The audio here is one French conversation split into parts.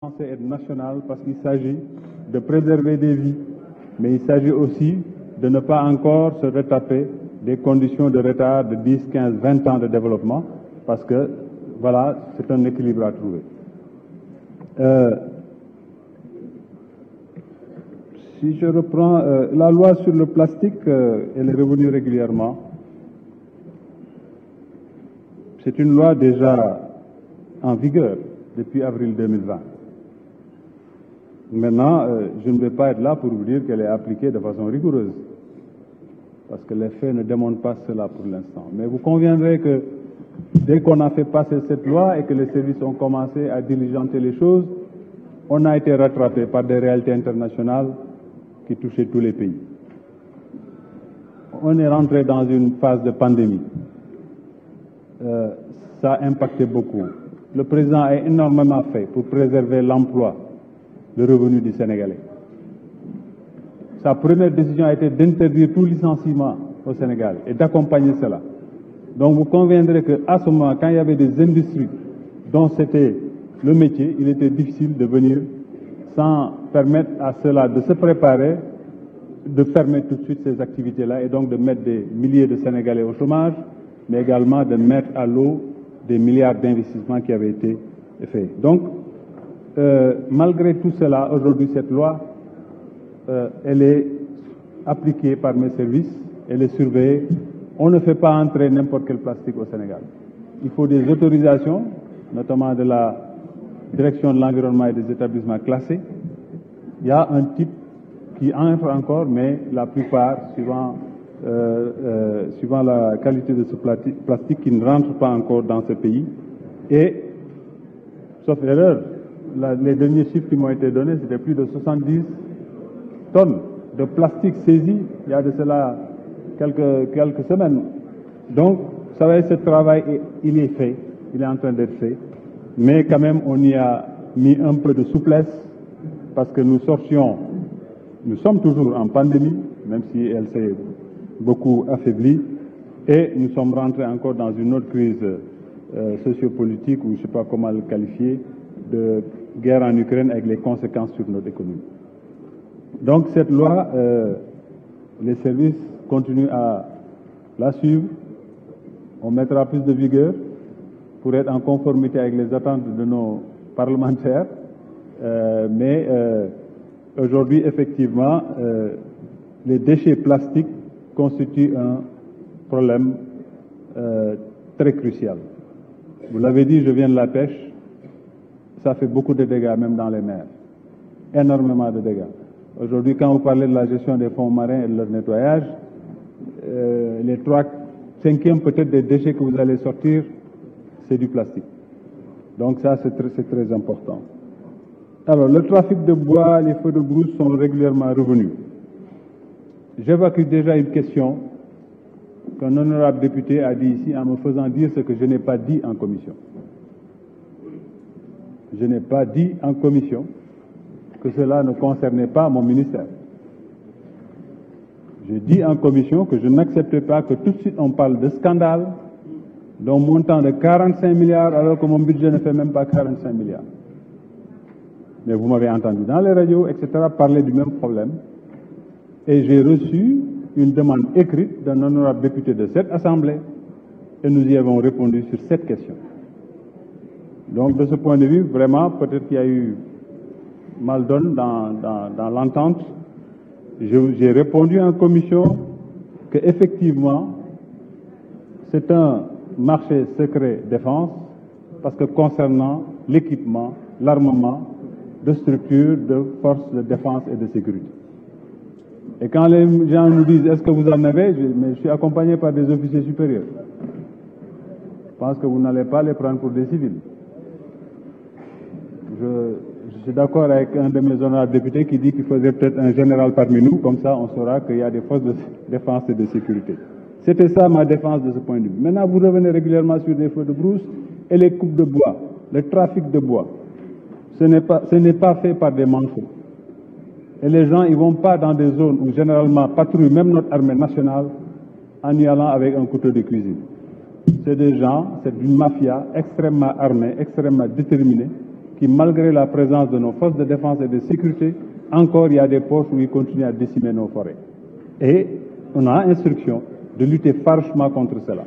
censé être national parce qu'il s'agit de préserver des vies, mais il s'agit aussi de ne pas encore se retaper des conditions de retard de 10, 15, 20 ans de développement, parce que, voilà, c'est un équilibre à trouver. Si je reprends la loi sur le plastique, elle est revenue régulièrement. C'est une loi déjà en vigueur depuis avril 2020. Maintenant, je ne vais pas être là pour vous dire qu'elle est appliquée de façon rigoureuse, parce que les faits ne démontrent pas cela pour l'instant. Mais vous conviendrez que dès qu'on a fait passer cette loi et que les services ont commencé à diligenter les choses, on a été rattrapé par des réalités internationales qui touchaient tous les pays. On est rentré dans une phase de pandémie. Ça a impacté beaucoup. Le président a énormément fait pour préserver l'emploi, le revenu du Sénégalais. Sa première décision a été d'interdire tout licenciement au Sénégal et d'accompagner cela. Donc vous conviendrez qu'à ce moment, quand il y avait des industries dont c'était le métier, il était difficile de venir sans permettre à cela de se préparer, de permettre tout de suite ces activités-là et donc de mettre des milliers de Sénégalais au chômage, mais également de mettre à l'eau des milliards d'investissements qui avaient été faits. Donc, malgré tout cela, aujourd'hui, cette loi, elle est appliquée par mes services, elle est surveillée. On ne fait pas entrer n'importe quel plastique au Sénégal. Il faut des autorisations, notamment de la direction de l'environnement et des établissements classés. Il y a un type qui entre encore, mais la plupart, suivant la qualité de ce plastique, qui ne rentre pas encore dans ce pays. Et, sauf erreur, les derniers chiffres qui m'ont été donnés, c'était plus de 70 tonnes de plastique saisi il y a de cela quelques semaines. Donc, vous savez, ce travail, il est fait, il est en train d'être fait, mais quand même, on y a mis un peu de souplesse parce que nous sommes toujours en pandémie, même si elle s'est beaucoup affaiblie, et nous sommes rentrés encore dans une autre crise sociopolitique, ou je ne sais pas comment le qualifier, de guerre en Ukraine avec les conséquences sur notre économie. Donc cette loi, les services continuent à la suivre. On mettra plus de vigueur pour être en conformité avec les attentes de nos parlementaires. Mais aujourd'hui, effectivement, les déchets plastiques constituent un problème très crucial. Vous l'avez dit, je viens de la pêche. Ça fait beaucoup de dégâts, même dans les mers. Énormément de dégâts. Aujourd'hui, quand vous parlez de la gestion des fonds marins et de leur nettoyage, les 3/5 peut-être des déchets que vous allez sortir, c'est du plastique. Donc ça, c'est très important. Alors, le trafic de bois, les feux de brousse sont régulièrement revenus. J'évacue déjà une question qu'un honorable député a dit ici en me faisant dire ce que je n'ai pas dit en commission. Je n'ai pas dit en commission que cela ne concernait pas mon ministère. J'ai dit en commission que je n'acceptais pas que tout de suite on parle de scandale d'un montant de 45 milliards alors que mon budget ne fait même pas 45 milliards. Mais vous m'avez entendu dans les radios, etc., parler du même problème. Et j'ai reçu une demande écrite d'un honorable député de cette Assemblée et nous y avons répondu sur cette question. Donc, de ce point de vue, vraiment, peut-être qu'il y a eu mal donne dans l'entente. J'ai répondu en commission qu'effectivement, c'est un marché secret défense parce que concernant l'équipement, l'armement de structures de forces de défense et de sécurité. Et quand les gens nous disent « est-ce que vous en avez ?» mais je suis accompagné par des officiers supérieurs. Je pense que vous n'allez pas les prendre pour des civils. Je suis d'accord avec un de mes honorables députés qui dit qu'il faudrait peut-être un général parmi nous, comme ça on saura qu'il y a des forces de défense et de sécurité. C'était ça ma défense de ce point de vue. Maintenant, vous revenez régulièrement sur les feux de brousse et les coupes de bois, le trafic de bois. Ce n'est pas fait par des manchots. Et les gens, ils ne vont pas dans des zones où généralement patrouille même notre armée nationale en y allant avec un couteau de cuisine. C'est des gens, c'est une mafia extrêmement armée, extrêmement déterminée, qui, malgré la présence de nos forces de défense et de sécurité, encore il y a des postes où ils continuent à décimer nos forêts. Et on a instruction de lutter farouchement contre cela.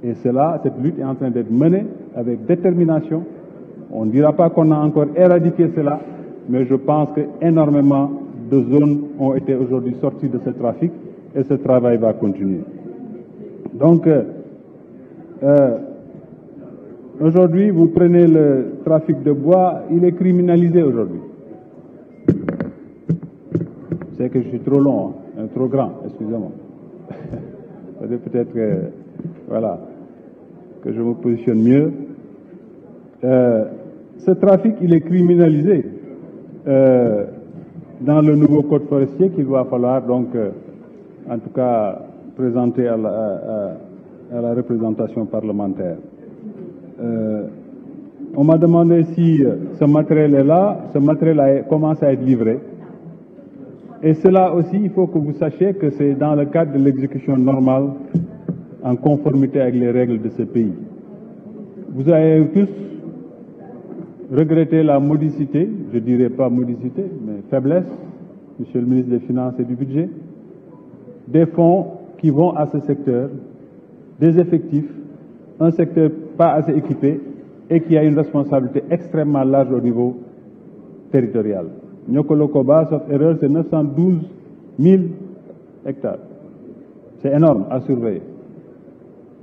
Et cette lutte est en train d'être menée avec détermination. On ne dira pas qu'on a encore éradiqué cela, mais je pense qu'énormément de zones ont été aujourd'hui sorties de ce trafic et ce travail va continuer. Donc, aujourd'hui, vous prenez le trafic de bois, il est criminalisé aujourd'hui. C'est que je suis trop long, hein, trop grand, excusez-moi. Peut-être que, voilà, que je me positionne mieux. Ce trafic, il est criminalisé dans le nouveau code forestier qu'il va falloir donc, en tout cas, présenter à la représentation parlementaire. On m'a demandé si ce matériel est là, ce matériel commence à être livré. Et cela aussi, il faut que vous sachiez que c'est dans le cadre de l'exécution normale, en conformité avec les règles de ce pays. Vous avez tous regretté la modicité, je ne dirais pas modicité, mais faiblesse, Monsieur le ministre des Finances et du Budget, des fonds qui vont à ce secteur, des effectifs, un secteur pas assez équipé et qui a une responsabilité extrêmement large au niveau territorial. Nyokolokoba, sauf erreur, c'est 912 000 hectares. C'est énorme à surveiller.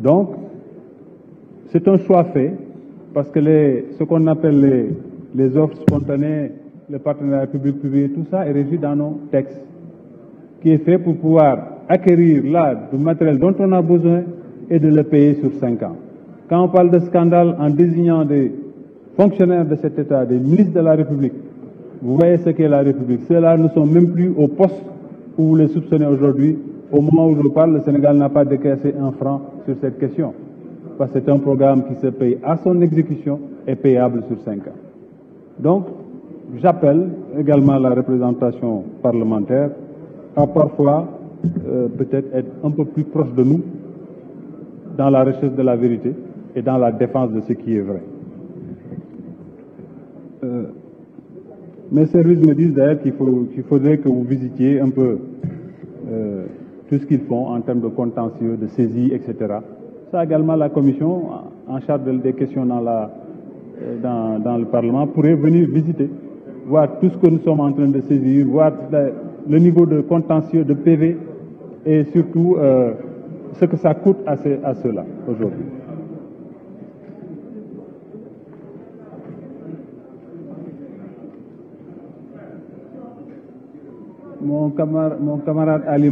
Donc, c'est un choix fait parce que ce qu'on appelle les offres spontanées, le partenariat public-privé, tout ça est régi dans nos textes, qui est fait pour pouvoir acquérir là du matériel dont on a besoin et de le payer sur 5 ans. Quand on parle de scandale en désignant des fonctionnaires de cet État, des ministres de la République, vous voyez ce qu'est la République. Ceux-là ne sont même plus au poste où vous les soupçonnez aujourd'hui. Au moment où je parle, le Sénégal n'a pas décaissé un franc sur cette question. Parce que c'est un programme qui se paye à son exécution et payable sur 5 ans. Donc, j'appelle également la représentation parlementaire à parfois peut-être être un peu plus proche de nous dans la recherche de la vérité et dans la défense de ce qui est vrai. Mes services me disent d'ailleurs qu'il faudrait que vous visitiez un peu tout ce qu'ils font en termes de contentieux, de saisie, etc. Ça également, la commission en charge des questions dans le Parlement pourrait venir visiter, voir tout ce que nous sommes en train de saisir, voir le niveau de contentieux, de PV et surtout ce que ça coûte à ceux-là aujourd'hui. Mon camarade Ali